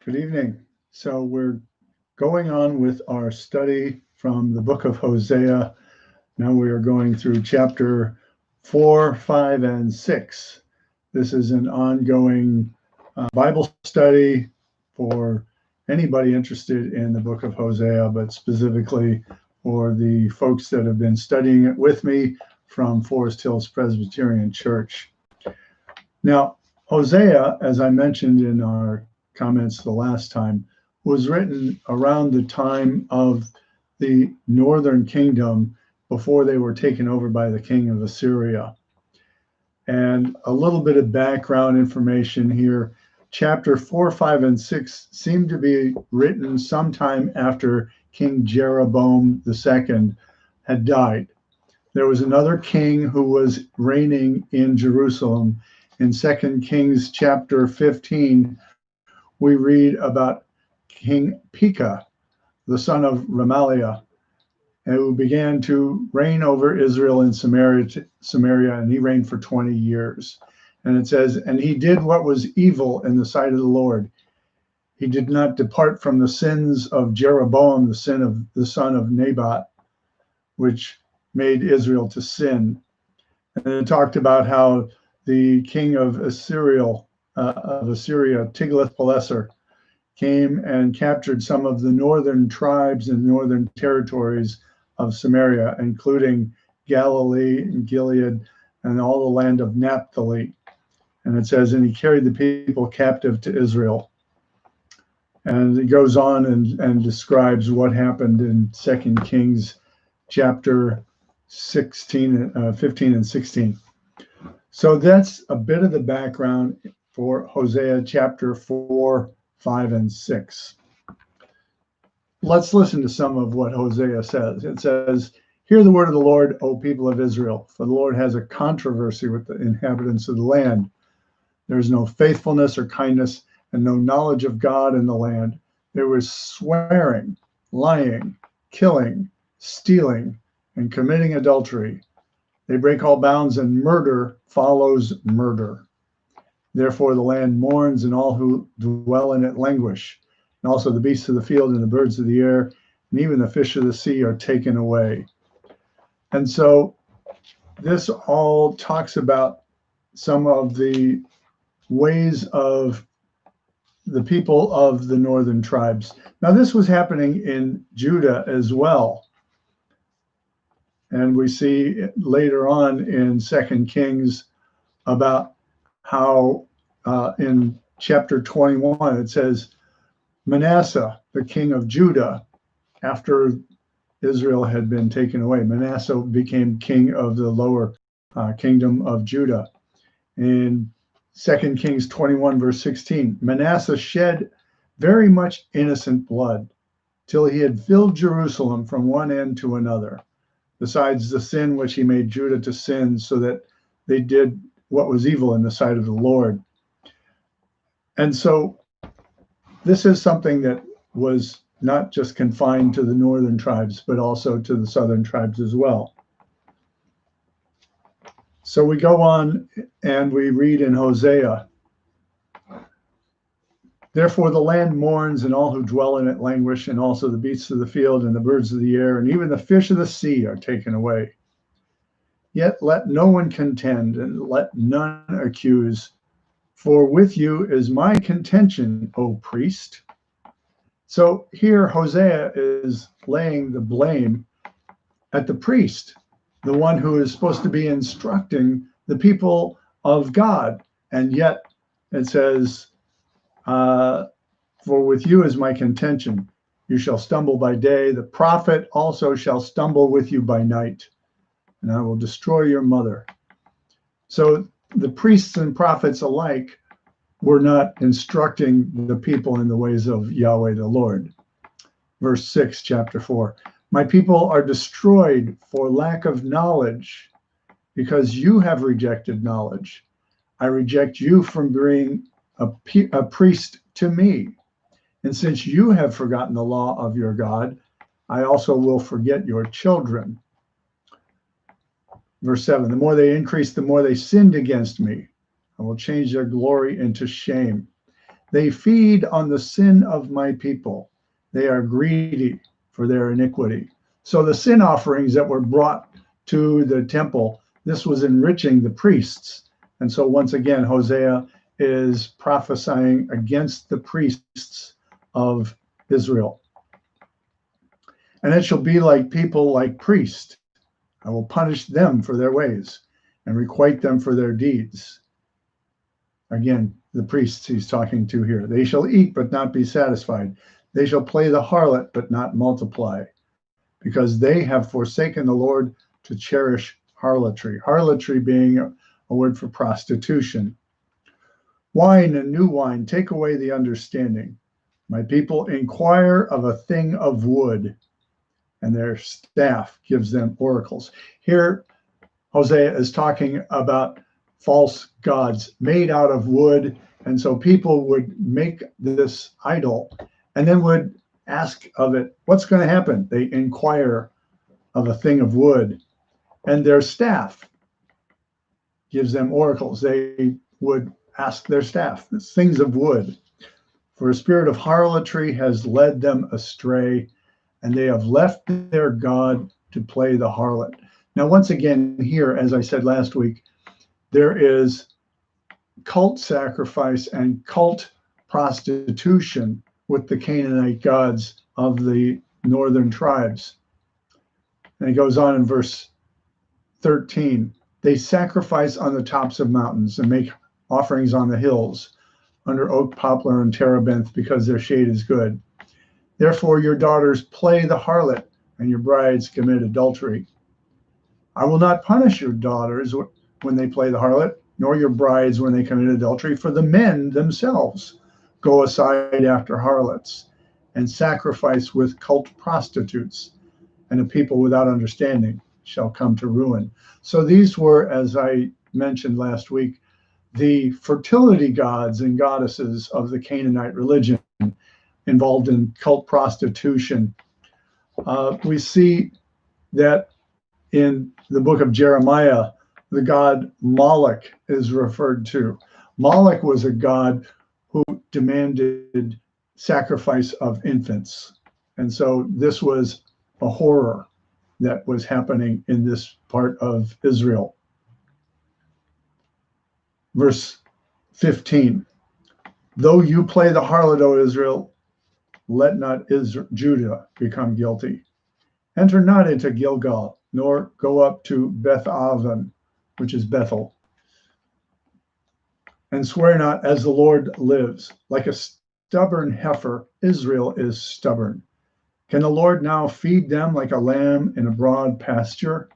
Good evening. So we're going on with our study from the book of Hosea. Now we are going through chapter 4, 5, and 6. This is an ongoing Bible study for anybody interested in the book of Hosea, but specifically for the folks that have been studying it with me from Forest Hills Presbyterian Church. Now, Hosea, as I mentioned in our comments the last time, was written around the time of the northern kingdom before they were taken over by the king of Assyria. And a little bit of background information here. Chapter 4, 5, and 6 seem to be written sometime after King Jeroboam II had died. There was another king who was reigning in Jerusalem. In 2 Kings chapter 15, we read about King Pekah, the son of Remaliah, who began to reign over Israel in Samaria, and he reigned for 20 years. And it says, and he did what was evil in the sight of the Lord. He did not depart from the sins of Jeroboam, the son of Nebat, which made Israel to sin. And it talked about how the king of Assyria, Tiglath-Pileser, came and captured some of the northern tribes and northern territories of Samaria, including Galilee and Gilead and all the land of Naphtali. And it says, and he carried the people captive to Israel. And it goes on and describes what happened in 2 Kings chapter 15 and 16. So that's a bit of the background for Hosea chapter 4, 5, and 6. Let's listen to some of what Hosea says. It says, hear the word of the Lord, O people of Israel, for the Lord has a controversy with the inhabitants of the land. There is no faithfulness or kindness and no knowledge of God in the land. There was swearing, lying, killing, stealing, and committing adultery. They break all bounds, and murder follows murder. Therefore the land mourns, and all who dwell in it languish. And also the beasts of the field and the birds of the air, and even the fish of the sea are taken away. And so this all talks about some of the ways of the people of the northern tribes. Now, this was happening in Judah as well. And we see later on in 2 Kings about how in chapter 21, it says, Manasseh, the king of Judah, after Israel had been taken away, Manasseh became king of the lower kingdom of Judah. In 2 Kings 21, verse 16, Manasseh shed very much innocent blood till he had filled Jerusalem from one end to another, besides the sin which he made Judah to sin, so that they did what was evil in the sight of the Lord. And so this is something that was not just confined to the northern tribes, but also to the southern tribes as well. So we go on and we read in Hosea, therefore the land mourns, and all who dwell in it languish, and also the beasts of the field and the birds of the air, and even the fish of the sea are taken away. Yet let no one contend, and let none accuse, for with you is my contention, O priest. So here Hosea is laying the blame at the priest, the one who is supposed to be instructing the people of God. And yet it says, for with you is my contention. You shall stumble by day. The prophet also shall stumble with you by night, and I will destroy your mother. So the priests and prophets alike were not instructing the people in the ways of Yahweh the Lord. Verse 6, chapter 4. My people are destroyed for lack of knowledge, because you have rejected knowledge. I reject you from being a priest to me. And since you have forgotten the law of your God, I also will forget your children. Verse 7, the more they increased, the more they sinned against me. I will change their glory into shame. They feed on the sin of my people. They are greedy for their iniquity. So the sin offerings that were brought to the temple, this was enriching the priests. And so once again, Hosea is prophesying against the priests of Israel. And it shall be like people like priests. I will punish them for their ways and requite them for their deeds. Again, the priests he's talking to here. They shall eat but not be satisfied. They shall play the harlot but not multiply, because they have forsaken the Lord to cherish harlotry. Harlotry being a word for prostitution. Wine and new wine take away the understanding. My people inquire of a thing of wood, and their staff gives them oracles. Here, Hosea is talking about false gods made out of wood. And so people would make this idol and then would ask of it, what's going to happen? They inquire of a thing of wood, and their staff gives them oracles. They would ask their staff, things of wood. For a spirit of harlotry has led them astray, and they have left their God to play the harlot. Now, once again, here, as I said last week, there is cult sacrifice and cult prostitution with the Canaanite gods of the northern tribes. And it goes on in verse 13. They sacrifice on the tops of mountains and make offerings on the hills under oak, poplar, and terebinth, because their shade is good. Therefore your daughters play the harlot, and your brides commit adultery. I will not punish your daughters when they play the harlot, nor your brides when they commit adultery, for the men themselves go aside after harlots and sacrifice with cult prostitutes, and a people without understanding shall come to ruin. So these were, as I mentioned last week, the fertility gods and goddesses of the Canaanite religion involved in cult prostitution. We see that in the book of Jeremiah, the god Moloch is referred to. Moloch was a god who demanded sacrifice of infants. And so this was a horror that was happening in this part of Israel. Verse 15, though you play the harlot, O Israel, let not Judah become guilty. Enter not into Gilgal, nor go up to Beth Aven, which is Bethel, and swear not as the Lord lives. Like a stubborn heifer, Israel is stubborn. Can the Lord now feed them like a lamb in a broad pasture?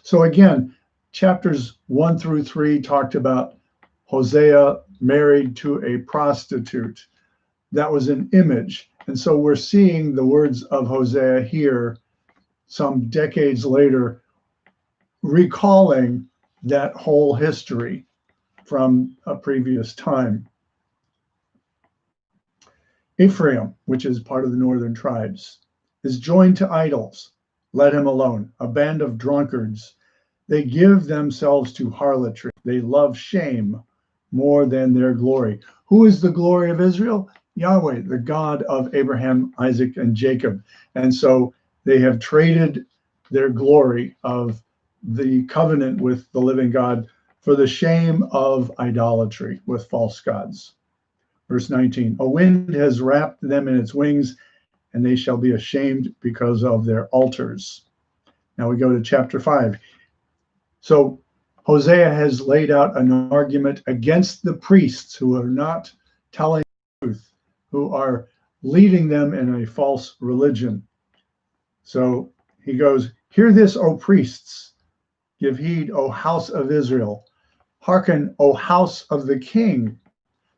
So again, chapters 1 through 3 talked about Hosea married to a prostitute. That was an image. And so we're seeing the words of Hosea here some decades later, recalling that whole history from a previous time. Ephraim, which is part of the northern tribes, is joined to idols. Let him alone. A band of drunkards. They give themselves to harlotry. They love shame more than their glory. Who is the glory of Israel? Yahweh, the God of Abraham, Isaac, and Jacob. And so they have traded their glory of the covenant with the living God for the shame of idolatry with false gods. Verse 19, a wind has wrapped them in its wings, and they shall be ashamed because of their altars. Now we go to chapter 5. So Hosea has laid out an argument against the priests who are not telling the truth, who are leading them in a false religion. So he goes, hear this, O priests. Give heed, O house of Israel. Hearken, O house of the king.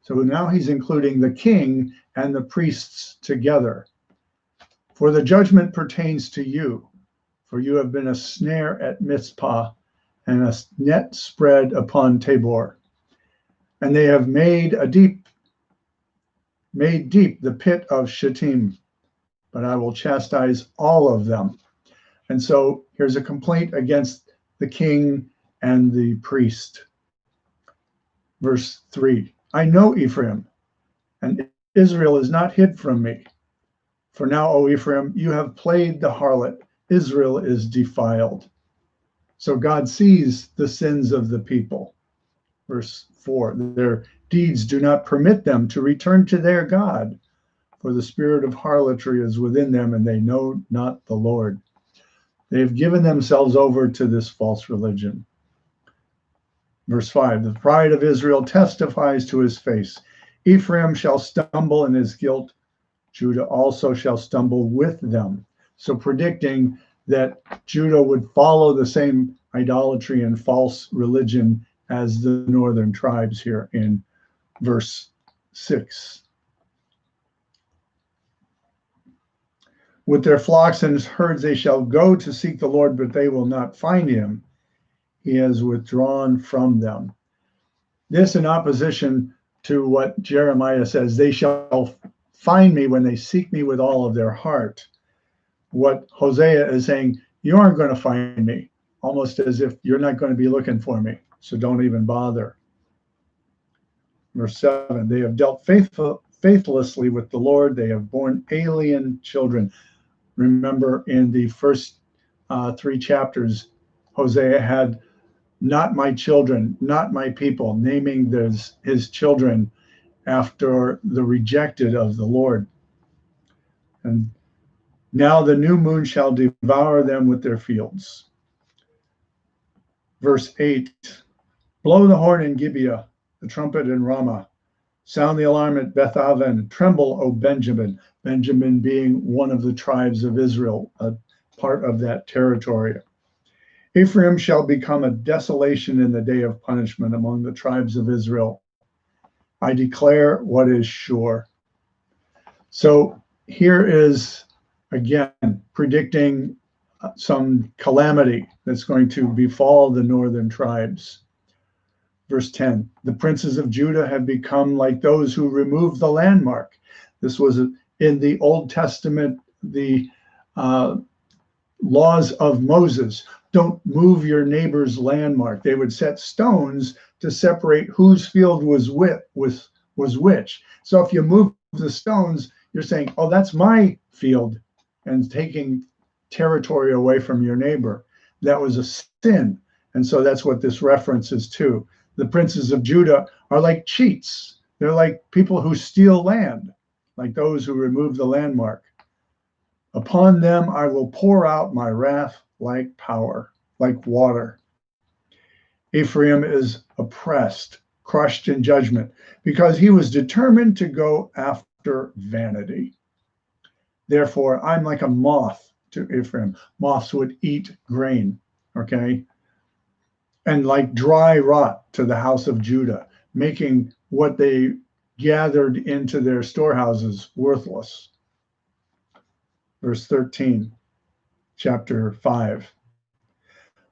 So now he's including the king and the priests together. For the judgment pertains to you, for you have been a snare at Mizpah and a net spread upon Tabor. And they have made deep the pit of Shittim, but I will chastise all of them. And so here's a complaint against the king and the priest. Verse 3, I know Ephraim and Israel is not hid from me. For now, O Ephraim, you have played the harlot. Israel is defiled. So God sees the sins of the people. Verse 4, their deeds do not permit them to return to their God, for the spirit of harlotry is within them, and they know not the Lord. They have given themselves over to this false religion. Verse 5, the pride of Israel testifies to his face. Ephraim shall stumble in his guilt. Judah also shall stumble with them. So predicting that Judah would follow the same idolatry and false religion as the northern tribes here in verse 6. With their flocks and herds they shall go to seek the Lord, but they will not find him. He has withdrawn from them. This in opposition to what Jeremiah says, they shall find me when they seek me with all of their heart. What Hosea is saying, you aren't going to find me, almost as if you're not going to be looking for me, so don't even bother. Verse 7, they have dealt faithlessly with the Lord. They have borne alien children. Remember, in the first 3 chapters, Hosea had not my children, not my people, naming his children after the rejected of the Lord. And now the new moon shall devour them with their fields. Verse 8, blow the horn in Gibeah, the trumpet in Ramah. Sound the alarm at Beth Aven. Tremble, O Benjamin. Benjamin being one of the tribes of Israel, a part of that territory. Ephraim shall become a desolation in the day of punishment among the tribes of Israel. I declare what is sure. So here is, again, predicting some calamity that's going to befall the northern tribes. Verse 10, the princes of Judah have become like those who removed the landmark. This was in the Old Testament, the laws of Moses. Don't move your neighbor's landmark. They would set stones to separate whose field was which. So if you move the stones, you're saying, oh, that's my field, and taking territory away from your neighbor. That was a sin. And so that's what this references to. The princes of Judah are like cheats. They're like people who steal land, like those who remove the landmark. Upon them I will pour out my wrath like water. Ephraim is oppressed, crushed in judgment, because he was determined to go after vanity. Therefore, I'm like a moth to Ephraim. Moths would eat grain, okay? And like dry rot to the house of Judah, making what they gathered into their storehouses worthless. Verse 13, chapter 5.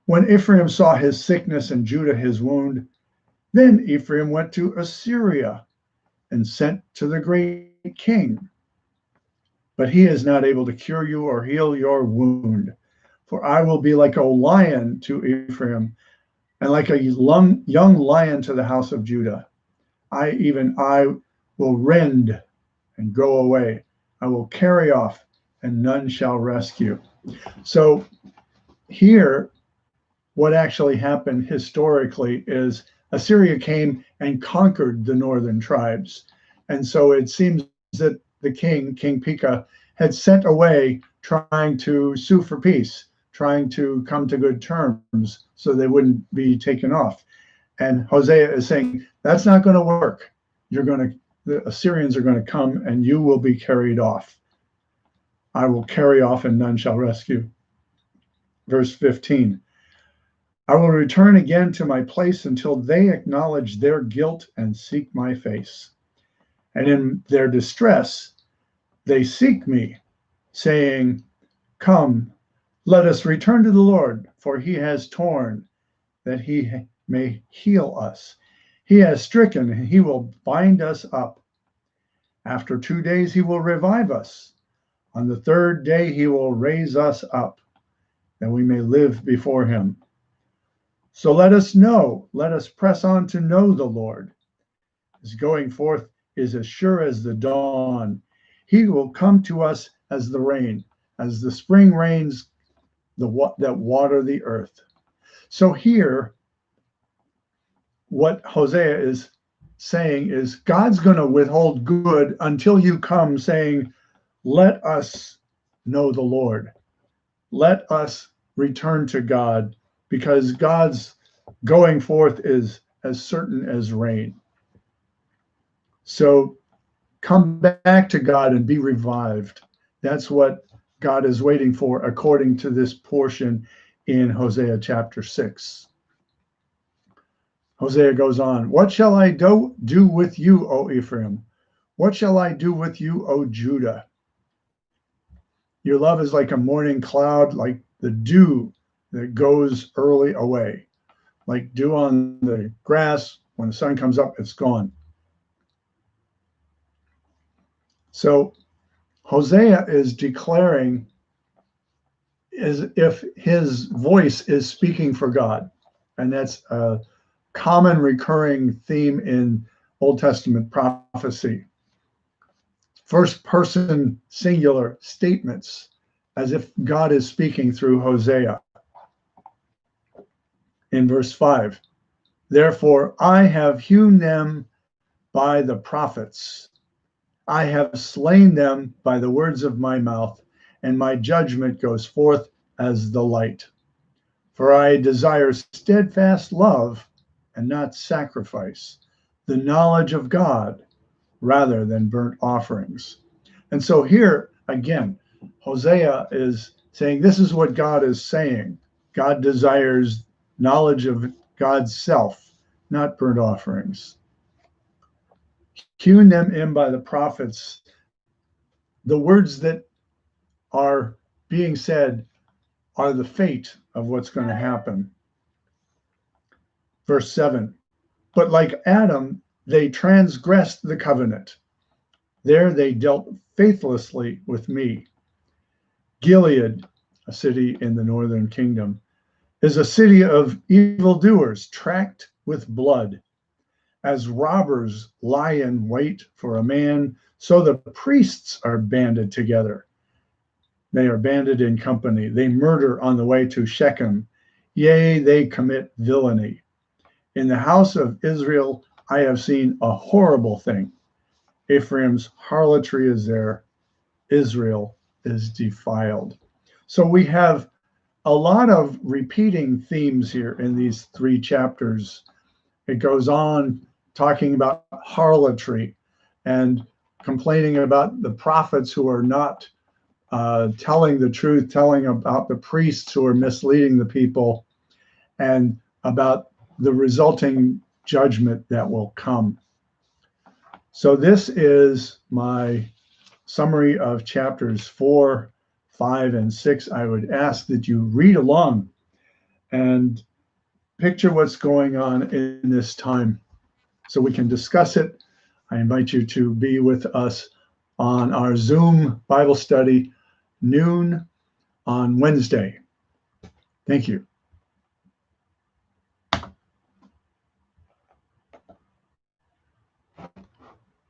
When Ephraim saw his sickness and Judah his wound, then Ephraim went to Assyria and sent to the great king. But he is not able to cure you or heal your wound. For I will be like a lion to Ephraim, and like a young lion to the house of Judah. I will rend and go away. I will carry off, and none shall rescue. So here, what actually happened historically is Assyria came and conquered the northern tribes. And so it seems that the king, King Pekah, had sent away trying to sue for peace, trying to come to good terms so they wouldn't be taken off. And Hosea is saying, that's not going to work. The Assyrians are going to come and you will be carried off. I will carry off and none shall rescue. Verse 15, I will return again to my place until they acknowledge their guilt and seek my face. And in their distress, they seek me, saying, come, let us return to the Lord, for he has torn, that he may heal us. He has stricken, and he will bind us up. After 2 days, he will revive us. On the 3rd day, he will raise us up, that we may live before him. So let us press on to know the Lord. His going forth is as sure as the dawn. He will come to us as the rain, as the spring rains that water the earth. So here, what Hosea is saying is God's going to withhold good until you come saying, let us know the Lord. Let us return to God, because God's going forth is as certain as rain. So come back to God and be revived. That's what God is waiting for, according to this portion in Hosea chapter 6. Hosea goes on, what shall I do with you, O Ephraim? What shall I do with you, O Judah? Your love is like a morning cloud, like the dew that goes early away. Like dew on the grass, when the sun comes up, it's gone. So Hosea is declaring as if his voice is speaking for God. And that's a common recurring theme in Old Testament prophecy. First person singular statements, as if God is speaking through Hosea. In verse 5, therefore I have hewn them by the prophets. I have slain them by the words of my mouth, and my judgment goes forth as the light. For I desire steadfast love and not sacrifice, the knowledge of God rather than burnt offerings. And so here again, Hosea is saying this is what God is saying. God desires knowledge of God's self, not burnt offerings. Hewn them in by the prophets. The words that are being said are the fate of what's going to happen. Verse 7, but like Adam, they transgressed the covenant. There they dealt faithlessly with me. Gilead, a city in the northern kingdom, is a city of evildoers, tracked with blood. As robbers lie in wait for a man, so the priests are banded together. They are banded in company. They murder on the way to Shechem. Yea, they commit villainy. In the house of Israel, I have seen a horrible thing. Ephraim's harlotry is there. Israel is defiled. So we have a lot of repeating themes here in these 3 chapters. It goes on talking about harlotry and complaining about the prophets who are not telling the truth, telling about the priests who are misleading the people, and about the resulting judgment that will come. So this is my summary of chapters 4, 5, and 6. I would ask that you read along and picture what's going on in this time so we can discuss it. I invite you to be with us on our Zoom Bible study, noon on Wednesday. Thank you.